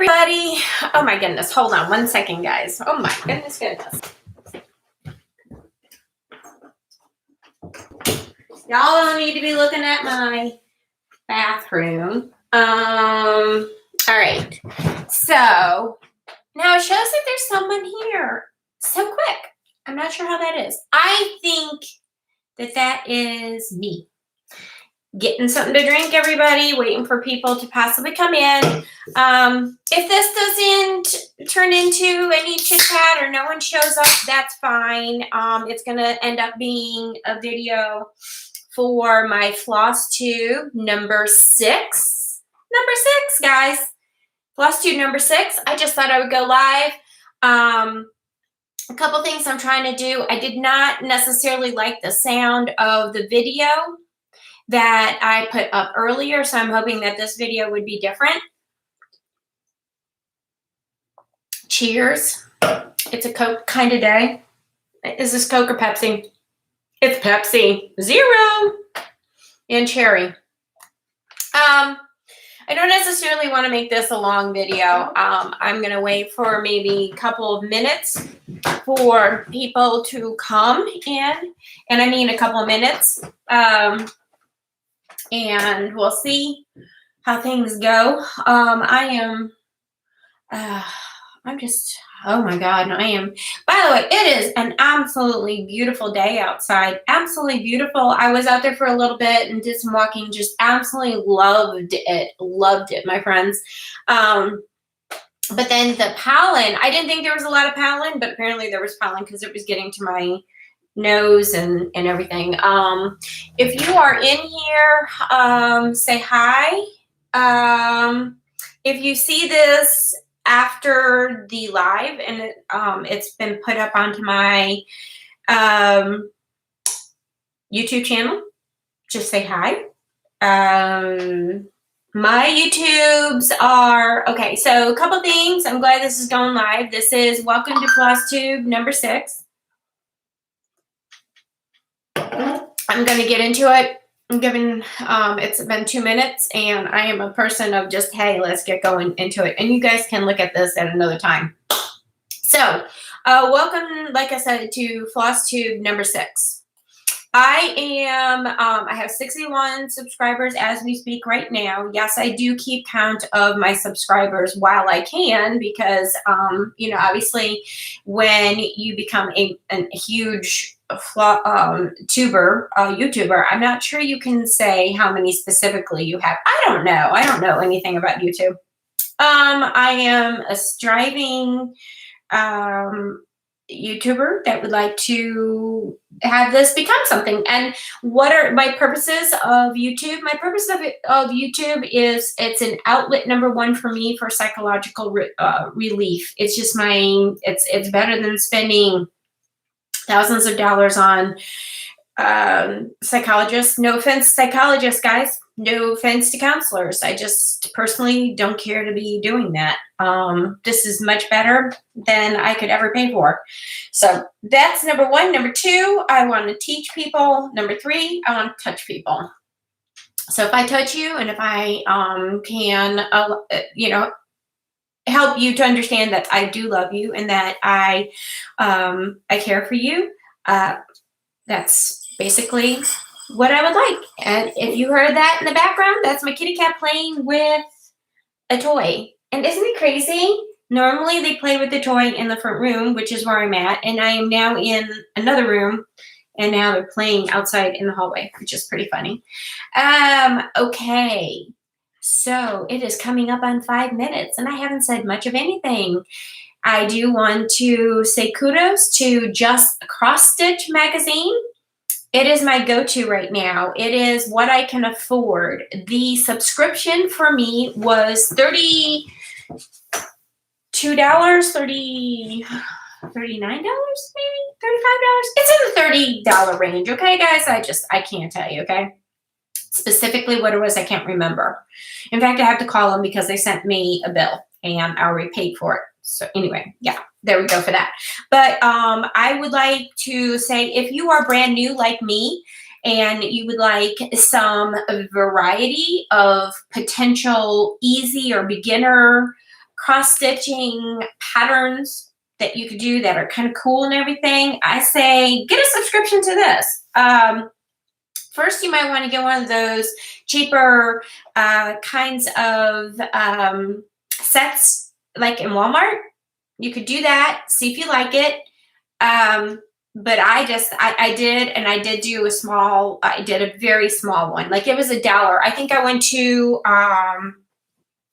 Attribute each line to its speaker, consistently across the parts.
Speaker 1: everybody. Oh my goodness. Hold on one second, guys. Oh my goodness. Y'all don't need to be looking at my bathroom. All right. So now it shows that there's someone here so quick. I'm not sure how that is. I think that is me. Getting something to drink, everybody, waiting for people to possibly come in. If this doesn't turn into any chit chat or no one shows up, that's fine. It's going to end up being a video for my floss tube number 6. Number 6, guys. Floss tube number 6. I just thought I would go live. A couple things I'm trying to do. I did not necessarily like the sound of the video that I put up earlier, so I'm hoping that this video would be different. Cheers. It's a Coke kind of day. Is this Coke or Pepsi? It's Pepsi. 0 and cherry. I don't necessarily want to make this a long video. I'm going to wait for maybe a couple of minutes for people to come in, and I mean a couple of minutes. And we'll see how things go. I'm just, oh my God, I am. By the way, it is an absolutely beautiful day outside. Absolutely beautiful. I was out there for a little bit and did some walking. Just absolutely loved it. Loved it, my friends. But then the pollen, I didn't think there was a lot of pollen, but apparently there was pollen because it was getting to my nose and everything. If you are in here, say hi. If you see this after the live and it's been put up onto my YouTube channel, just say hi. My YouTubes are, okay, so a couple things. I'm glad this is going live. This is welcome to Floss Tube number 6. I'm going to get into it. I'm giving, it's been 2 minutes, and I am a person of just, hey, let's get going into it. And you guys can look at this at another time. So, welcome, like I said, to Floss Tube number 6. I have 61 subscribers as we speak right now. Yes, I do keep count of my subscribers while I can because, you know, obviously when you become a huge YouTuber, I'm not sure you can say how many specifically you have. I don't know. I don't know anything about YouTube. I am a striving YouTuber that would like to have this become something. And what are my purposes of YouTube? My purpose of YouTube is it's an outlet, number one, for me for psychological relief. It's just it's better than spending thousands of dollars on psychologists. No offense, psychologists, guys. No offense to counselors. I just personally don't care to be doing that. This is much better than I could ever pay for. So that's number one. Number 2, I want to teach people. Number 3, I want to touch people. So if I touch you and if I can, you know, help you to understand that I do love you and that I care for you, that's basically what I would like. And if you heard that in the background, that's my kitty cat playing with a toy. And isn't it crazy? Normally they play with the toy in the front room, which is where I'm at, and I am now in another room, and now they're playing outside in the hallway, which is pretty funny. Okay, so it is coming up on 5 minutes, and I haven't said much of anything. I do want to say kudos to Just Cross Stitch magazine. It is my go-to right now. It is what I can afford. The subscription for me was $32, $39 maybe, $35. It's in the $30 range, okay, guys? I can't tell you, okay? Specifically what it was, I can't remember. In fact, I have to call them because they sent me a bill and I already paid for it. So anyway, yeah, there we go for that. But I would like to say, if you are brand new like me and you would like some variety of potential easy or beginner cross-stitching patterns that you could do that are kind of cool and everything, I say get a subscription to this. First, you might want to get one of those cheaper kinds of sets, like in Walmart. You could do that, see if you like it. But I did do a small, I did a very small one. Like it was $1. I think I went to, I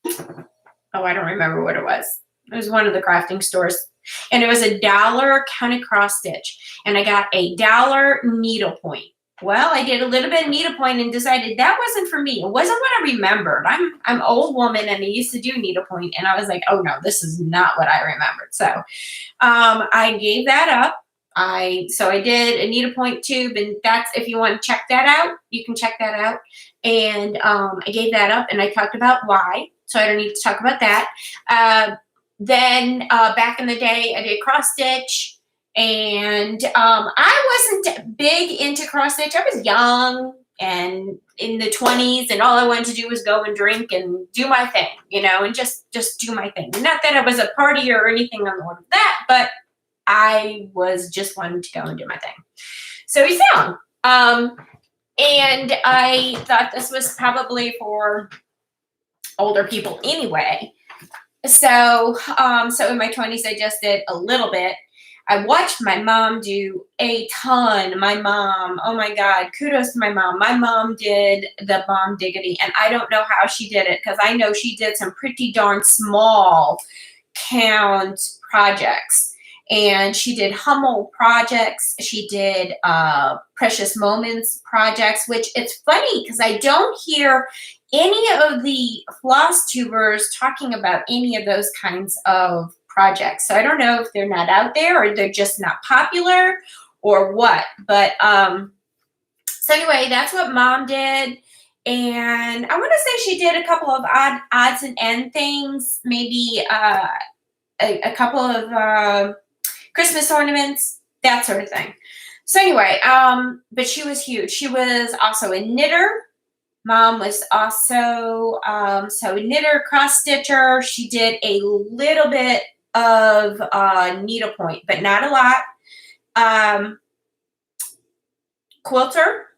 Speaker 1: don't remember what it was. It was one of the crafting stores. And it was $1 counted cross stitch. And I got $1 needlepoint. Well, I did a little bit of needlepoint and decided that wasn't for me. It wasn't what I remembered. I'm an old woman and I used to do needlepoint. And I was like, oh no, this is not what I remembered. So I gave that up. So I did a needlepoint tube, and that's, if you want to check that out, you can check that out. And I gave that up, and I talked about why, so I don't need to talk about that. Then back in the day, I did cross stitch, and I wasn't big into cross stitch. I was young and in the 20s, and all I wanted to do was go and drink and do my thing, and just do my thing. Not that I was a partier or anything on the order of that, but I was just wanting to go and do my thing. So he's young. And I thought this was probably for older people anyway. So in my 20s, I just did a little bit. I watched my mom do a ton. My mom, oh my God, kudos to my mom. My mom did the bomb diggity, and I don't know how she did it, because I know she did some pretty darn small count projects. And she did Hummel projects. She did Precious Moments projects, which it's funny because I don't hear any of the floss tubers talking about any of those kinds of projects. So I don't know if they're not out there or they're just not popular or what. But so anyway, that's what Mom did. And I want to say she did a couple of odds and end things, maybe a couple of Christmas ornaments, that sort of thing. So anyway, but she was huge. She was also a knitter. Mom was also so a knitter, cross stitcher. She did a little bit of needlepoint, but not a lot. Quilter.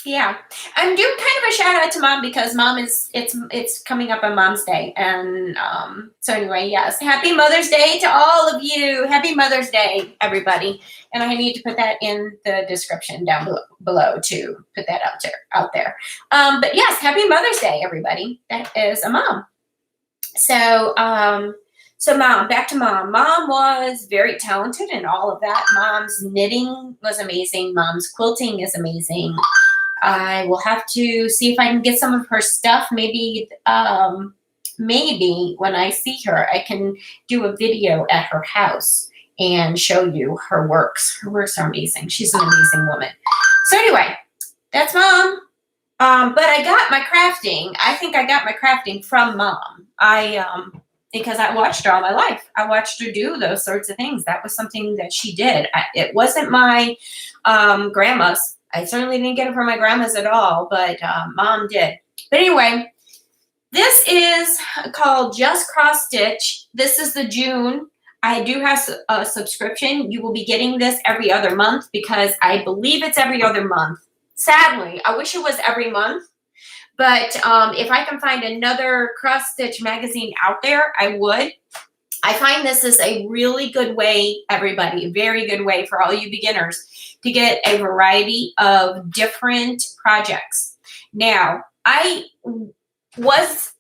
Speaker 1: Yeah, I'm doing kind of a shout out to Mom because Mom it's coming up on Mom's Day, and so anyway, yes, Happy Mother's Day to all of you. Happy Mother's Day, everybody, and I need to put that in the description down below to put that out there. But yes, Happy Mother's Day, everybody. That is a mom. So Mom, back to Mom. Mom was very talented in all of that. Mom's knitting was amazing. Mom's quilting is amazing. I will have to see if I can get some of her stuff. Maybe when I see her, I can do a video at her house and show you her works. Her works are amazing. She's an amazing woman. So anyway, that's Mom. But I got my crafting. I think I got my crafting from Mom. Because I watched her all my life. I watched her do those sorts of things. That was something that she did. It wasn't my grandma's. I certainly didn't get it from my grandma's at all, but Mom did. But anyway, this is called Just Cross Stitch. This is the June. I do have a subscription. You will be getting this every other month because I believe it's every other month. Sadly, I wish it was every month. But if I can find another cross stitch magazine out there, I would. I find this is a really good way, everybody, a very good way for all you beginners to get a variety of different projects. Now, I was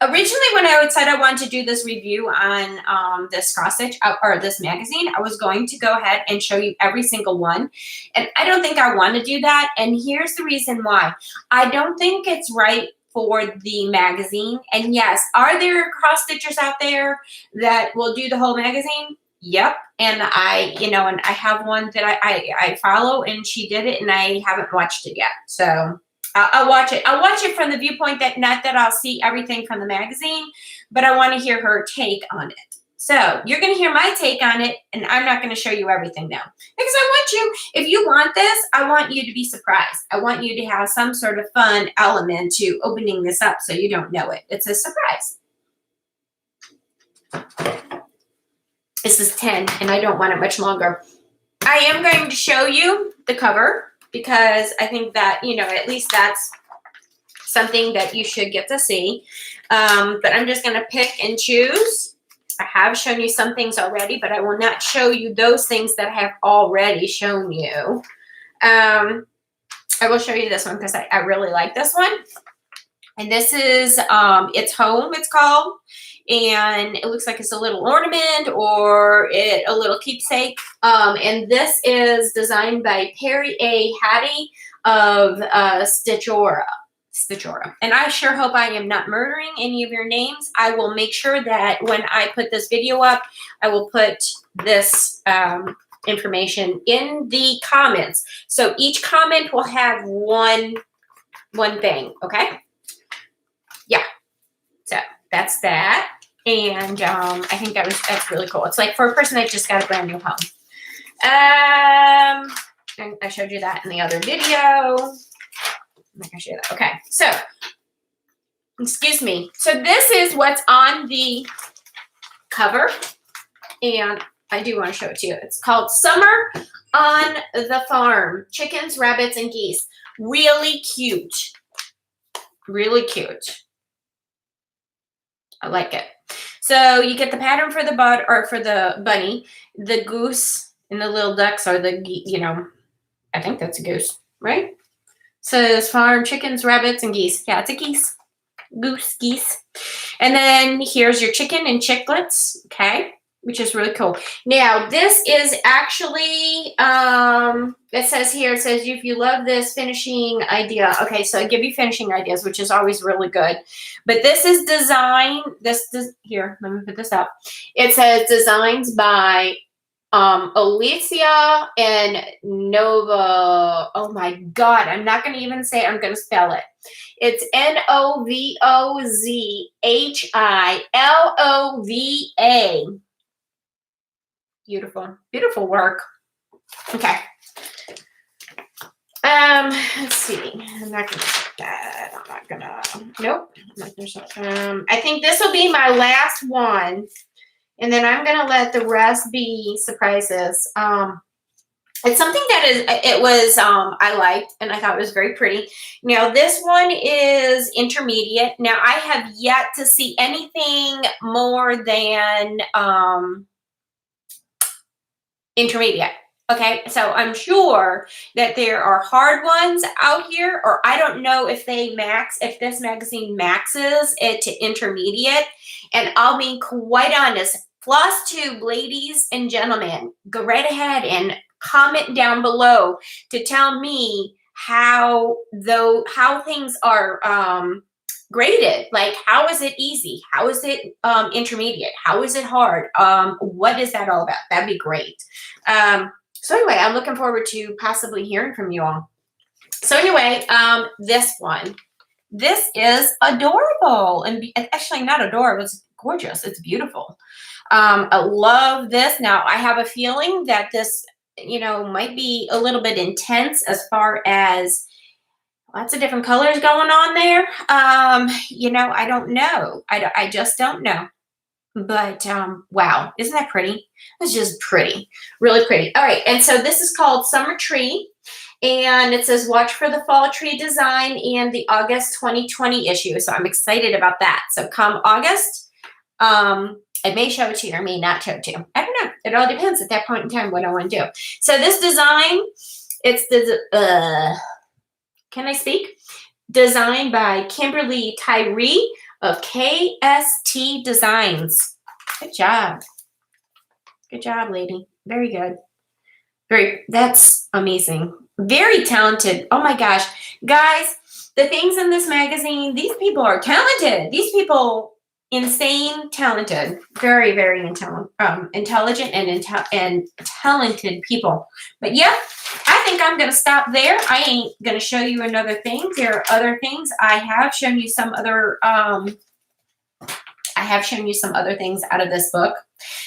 Speaker 1: originally, when I said I wanted to do this review on this cross stitch or this magazine, I was going to go ahead and show you every single one. And I don't think I want to do that. And here's the reason why. I don't think it's right for the magazine. And yes, are there cross stitchers out there that will do the whole magazine? Yep. And I have one that I follow, and she did it, and I haven't watched it yet. So I'll watch it. I'll watch it from the viewpoint that not that I'll see everything from the magazine, but I want to hear her take on it. So you're going to hear my take on it, and I'm not going to show you everything now. Because I want you, if you want this, I want you to be surprised. I want you to have some sort of fun element to opening this up so you don't know it. It's a surprise. This is 10, and I don't want it much longer. I am going to show you the cover because I think that, you know, at least that's something that you should get to see. But I'm just going to pick and choose. I have shown you some things already, but I will not show you those things that I have already shown you. I will show you this one because I really like this one. And this is It's Home, it's called. And it looks like it's a little ornament or a little keepsake. And this is designed by Perry A. Hattie of Stitchora. And I sure hope I am not murdering any of your names. I will make sure that when I put this video up, I will put this information in the comments. So each comment will have one thing, okay? Yeah. So that's that. And I think that's really cool. It's like for a person that just got a brand new home. And I showed you that in the other video. I'm not gonna show you that. Okay, so excuse me. So this is what's on the cover, and I do want to show it to you. It's called Summer on the Farm: Chickens, Rabbits, and Geese. Really cute. Really cute. I like it. So you get the pattern for the bunny, the goose, and the little ducks are the, you know, I think that's a goose, right? Says farm, chickens, rabbits, and geese. Yeah, it's a geese. Goose, geese. And then here's your chicken and chicklets, okay, which is really cool. Now, this is actually, it says here, it says, if you love this finishing idea. Okay, so I give you finishing ideas, which is always really good. But this is design, here, let me put this up. It says designs by Alicia and Nova. Oh my God, I'm not going to even say it. I'm going to spell it. It's Novozhilova. Beautiful, beautiful work. Okay. Let's see. I'm not going to check that. I'm not going to, nope. I'm not gonna check. I think this will be my last one. And then I'm going to let the rest be surprises. It's something that I liked and I thought it was very pretty. Now, this one is intermediate. Now, I have yet to see anything more than intermediate. Okay, so I'm sure that there are hard ones out here, or I don't know if if this magazine maxes it to intermediate. And I'll be quite honest, Floss Tube, ladies and gentlemen, go right ahead and comment down below to tell me how things are graded. Like, how is it easy? How is it intermediate? How is it hard? What is that all about? That'd be great. So anyway, I'm looking forward to possibly hearing from you all. So anyway, this one. This is adorable. And actually not adorable, it's gorgeous. It's beautiful. I love this. Now, I have a feeling that this, you know, might be a little bit intense as far as lots of different colors going on there. You know, I don't know. I just don't know. But wow, isn't that pretty? It's just pretty, really pretty. All right, and so this is called Summer Tree, and it says watch for the fall tree design in the August 2020 issue. So I'm excited about that. So come August, I may show it to you or may not show it to you. I don't know. It all depends at that point in time what I want to do. So this design, it's the can I speak? Designed by Kimberly Tyree of KST Designs. Good job. Good job, lady. Very good. That's amazing. Very talented. Oh my gosh. Guys, the things in this magazine, these people are talented. These people, insane talented. Very, very intelligent and talented people. But yeah, I think I'm going to stop there. I ain't going to show you another thing. There are other things. I have shown you some other things out of this book.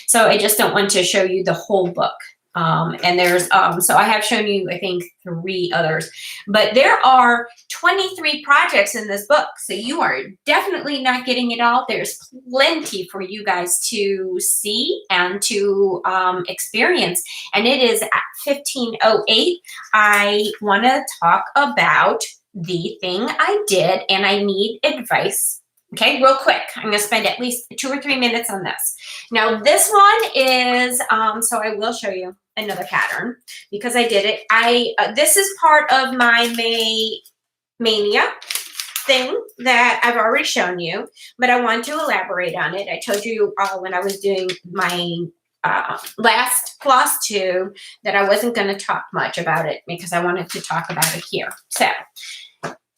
Speaker 1: So I just don't want to show you the whole book. And there's, so I have shown you, I think, 3 others, but there are 23 projects in this book. So you are definitely not getting it all. There's plenty for you guys to see and to experience. And it is at 15:08. I want to talk about the thing I did, and I need advice. Okay, real quick. I'm going to spend at least 2 or 3 minutes on this. Now, this one is, so I will show you another pattern because I did it. This is part of my Mania thing that I've already shown you, but I want to elaborate on it. I told you when I was doing my last floss tube that I wasn't going to talk much about it because I wanted to talk about it here. So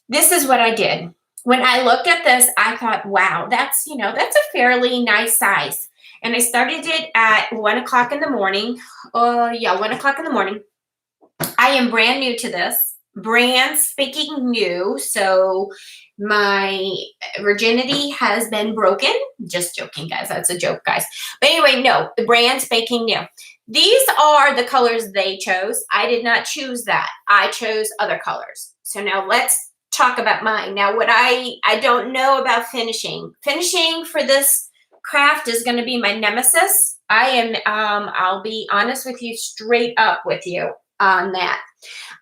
Speaker 1: this is what I did. When I looked at this, I thought, wow, that's a fairly nice size. And I started it at 1 o'clock in the morning. 1 o'clock in the morning. I am brand new to this, brand spanking new. So my virginity has been broken. Just joking, guys. That's a joke, guys. But anyway, no, the brand spanking new. These are the colors they chose. I did not choose that. I chose other colors. So now let's talk about mine. Now, what I don't know about finishing. Finishing for this craft is going to be my nemesis. I am, I'll be honest with you, straight up with you on that.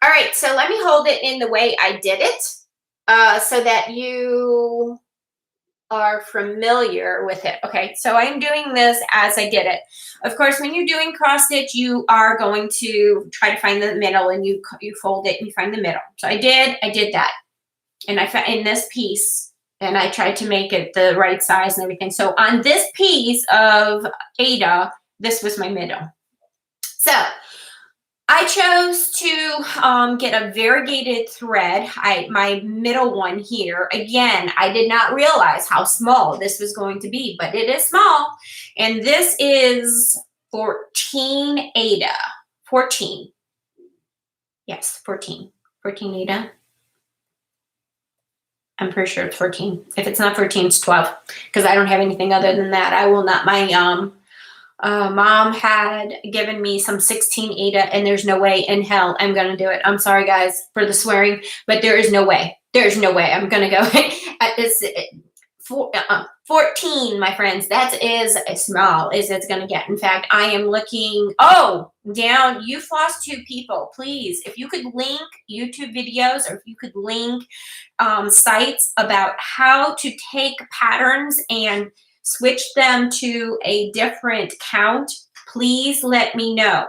Speaker 1: All right, so let me hold it in the way I did it so that you are familiar with it. Okay, so I'm doing this as I did it. Of course, when you're doing cross stitch, you are going to try to find the middle, and you fold it and you find the middle. So I did that. And I found in this piece, and I tried to make it the right size and everything. So on this piece of Ada, this was my middle. So I chose to get a variegated thread. My middle one here, again, I did not realize how small this was going to be, but it is small. And this is 14 Ada. 14. Yes, 14. 14 Ada. I'm pretty sure it's 14. If it's not 14, it's 12, because I don't have anything other than that. I will not. My mom had given me some 16 Ada, and there's no way in hell I'm going to do it. I'm sorry, guys, for the swearing, but there is no way. There's no way I'm going to go. It's 14, my friends. That is as small as it's going to get. In fact, I am looking, down, you floss tube people, please, if you could link YouTube videos, or if you could link sites about how to take patterns and switch them to a different count, please let me know.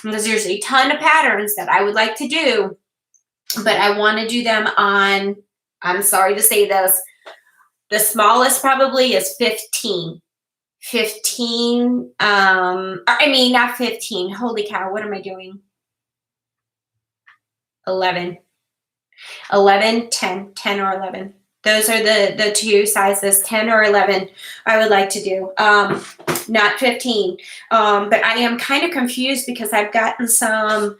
Speaker 1: Because there's a ton of patterns that I would like to do, but I want to do them on, I'm sorry to say this, the smallest probably is 15. 15, not 15. Holy cow, what am I doing? 11. 11, 10 or 11. Those are the two sizes, 10 or 11 I would like to do, not 15. But I am kind of confused because I've gotten some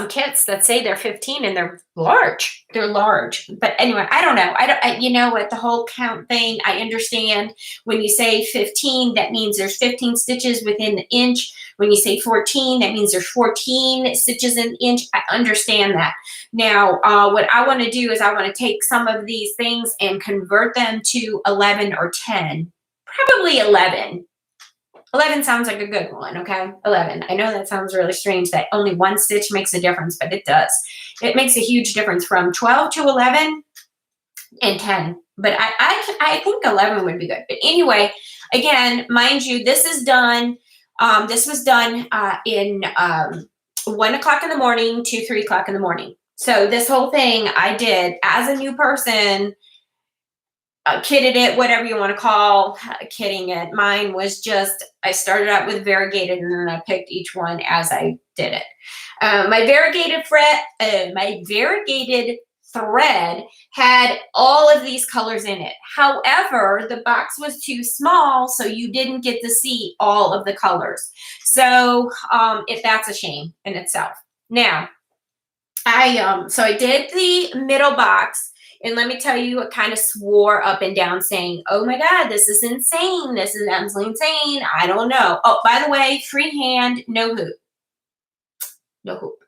Speaker 1: kits that say they're 15 and they're large. They're large. But anyway, I don't know. You know what, the whole count thing, I understand when you say 15, that means there's 15 stitches within the inch. When you say 14, that means there's 14 stitches in the inch. I understand that. Now, what I want to do is I want to take some of these things and convert them to 11 or 10. Probably 11. 11 sounds like a good one, okay? 11. I know that sounds really strange that only one stitch makes a difference, but it does. It makes a huge difference from 12 to 11 and 10. But I think 11 would be good. But anyway, again, mind you, this is done. This was done in 1 o'clock in the morning to 3 o'clock in the morning. So this whole thing I did as a new person, kitted it, whatever you want to call kitting it. Mine was just, I started out with variegated, and then I picked each one as I did it. My variegated thread had all of these colors in it. However, the box was too small, so you didn't get to see all of the colors. So that's a shame in itself. Now, I did the middle box, And let me tell you, it kind of swore up and down saying, oh my God, this is insane. This is absolutely insane. I don't know. Oh, by the way, freehand, no hoop. No hoop.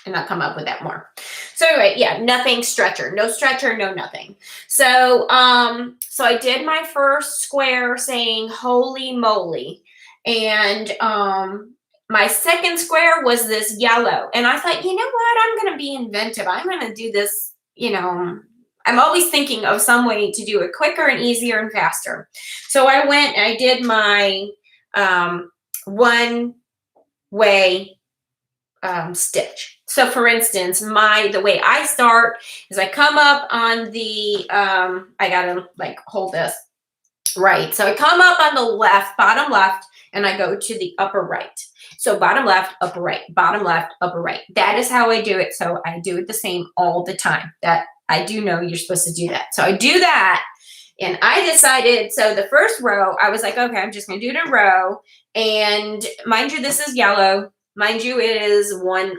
Speaker 1: And I'll come up with that more. So anyway, yeah, nothing stretcher, no nothing. So so I did my first square saying holy moly. And my second square was this yellow. And I thought, you know what? I'm going to be inventive. I'm going to do this, I'm always thinking of some way to do it quicker and easier and faster. So I went and I did my one way stitch. So for instance, the way I start is I come up on the, I gotta like hold this right. So I come up on the left, bottom left, and I go to the upper right. So bottom left, upper right, bottom left, upper right. That is how I do it. So I do it the same all the time. That I do know you're supposed to do that. So I do that. And I decided, so the first row, I was like, okay, I'm just going to do it in a row. And mind you, this is yellow. Mind you, it is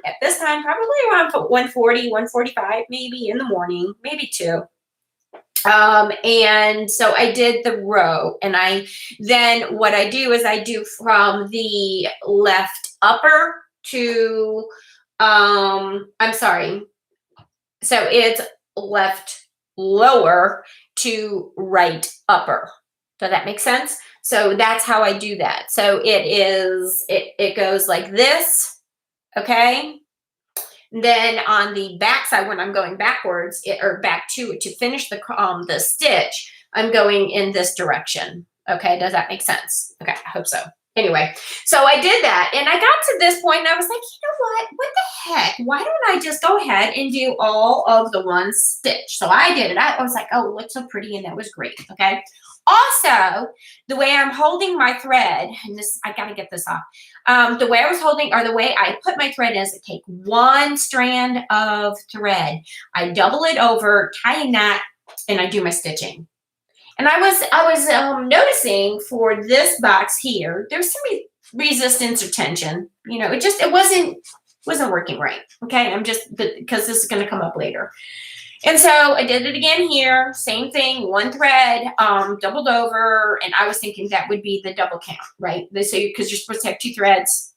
Speaker 1: at this time, probably around 1:40, 1:45, maybe in the morning, maybe 2. And so I did the row, and then what I do is I do from the left upper to, I'm sorry. So it's left lower to right upper. Does that make sense? So that's how I do that. So it goes like this, okay? Then on the back side, when I'm going backwards or back to finish the stitch, I'm going in this direction. Okay, does that make sense? Okay, I hope so. Anyway, so I did that, and I got to this point, and I was like, you know what the heck? Why don't I just go ahead and do all of the one stitch? So I did it. I was like, oh, it looks so pretty, and that was great, okay? Also, the way I'm holding my thread, and this, I got to get this off. The way I was holding, or the way I put my thread is I take one strand of thread, I double it over, tie a knot, and I do my stitching. And I was noticing for this box here, there's some resistance or tension. It wasn't working right. Okay, because this is going to come up later. And so I did it again here, same thing, one thread, doubled over, and I was thinking that would be the double count, right? So because you're supposed to have 2 threads.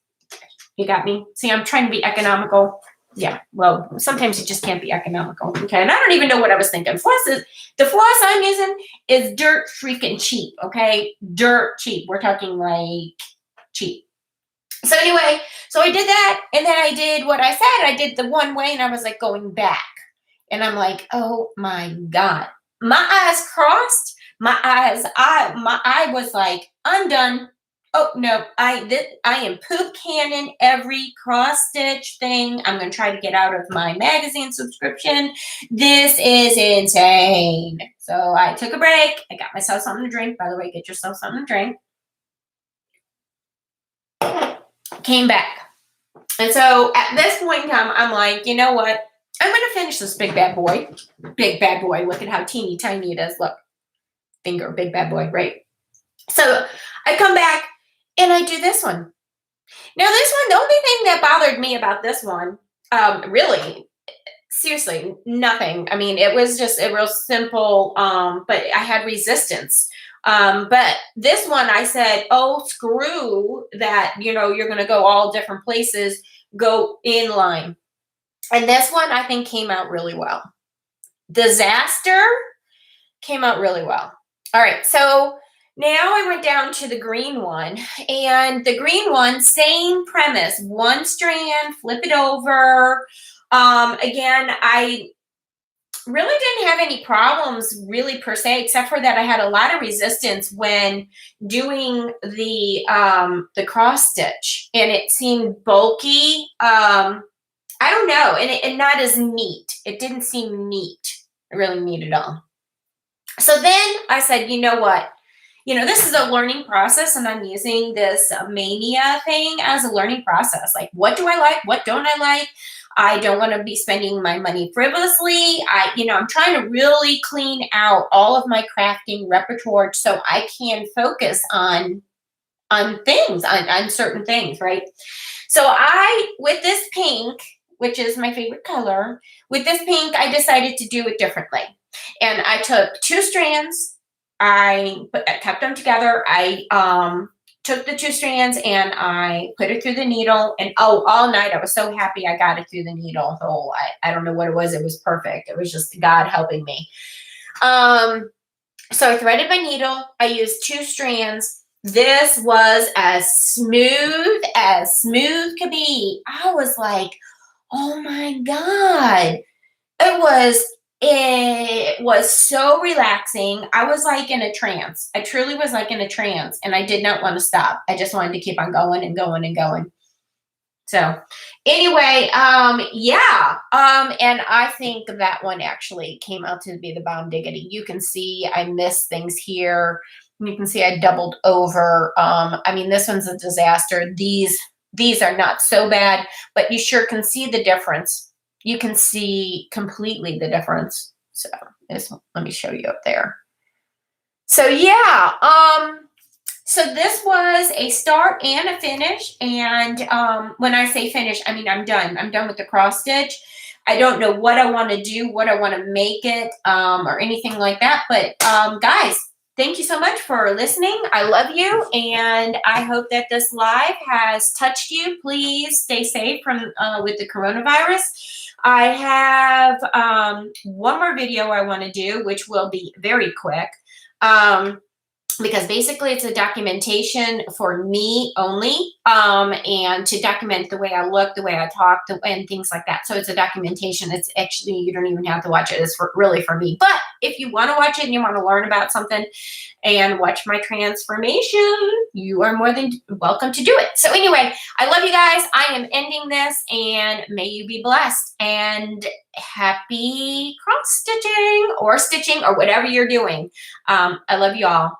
Speaker 1: You got me? See, I'm trying to be economical. Yeah, well, sometimes you just can't be economical, okay? And I don't even know what I was thinking. The floss I'm using is dirt freaking cheap, okay? Dirt cheap. We're talking like cheap. So anyway, so I did that, and then I did what I said. I did the one way, and I was like going back. And I'm like, oh my God. My eyes crossed. My eye was like, I'm done. Oh no, I am poop cannon every cross stitch thing. I'm gonna try to get out of my magazine subscription. This is insane. So I took a break. I got myself something to drink. By the way, get yourself something to drink. Came back. And so at this point in time, I'm like, you know what? I'm going to finish this big bad boy. Big bad boy. Look at how teeny tiny it is. Look. Finger, big bad boy, right? So I come back and I do this one. Now this one, the only thing that bothered me about this one, really, seriously, nothing. I mean, it was just a real simple, but I had resistance. But this one, I said, oh, screw that, you're going to go all different places, go in line. And this one, I think, came out really well. Disaster came out really well. All right, so now I went down to the green one, and the green one, same premise, one strand, flip it over. Again, I really didn't have any problems really per se, except for that I had a lot of resistance when doing the cross stitch, and it seemed bulky. I don't know, and not as neat. It didn't seem neat, really neat at all. So then I said, you know what? This is a learning process, and I'm using this mania thing as a learning process. Like, what do I like? What don't I like? I don't want to be spending my money frivolously. I'm trying to really clean out all of my crafting repertoire so I can focus on things, on certain things, right? So with this pink, which is my favorite color. With this pink, I decided to do it differently. And I took 2 strands, I kept them together. I took the 2 strands and I put it through the needle. And all night I was so happy I got it through the needle. So I don't know what it was. It was perfect. It was just God helping me. So I threaded my needle. I used 2 strands. This was as smooth could be. I was like, oh my God. It was so relaxing. I was like in a trance. I truly was like in a trance, and I did not want to stop. I just wanted to keep on going and going and going. So anyway, yeah. And I think that one actually came out to be the bomb diggity. You can see I missed things here. You can see I doubled over. I mean, this one's a disaster. These are not so bad, but you sure can see the difference. You can see completely the difference. So let me show you up there. So yeah, so this was a start and a finish. And when I say finish, I mean, I'm done. I'm done with the cross stitch. I don't know what I want to do, what I want to make it, or anything like that. But guys, thank you so much for listening. I love you. And I hope that this live has touched you. Please stay safe from with the coronavirus. I have one more video I want to do, which will be very quick. Because basically it's a documentation for me only, and to document the way I look, the way I talk, and things like that. So it's a documentation. It's actually, you don't even have to watch it. It's really for me. But if you want to watch it and you want to learn about something and watch my transformation, you are more than welcome to do it. So anyway, I love you guys. I am ending this, and may you be blessed and happy cross stitching or whatever you're doing. I love you all.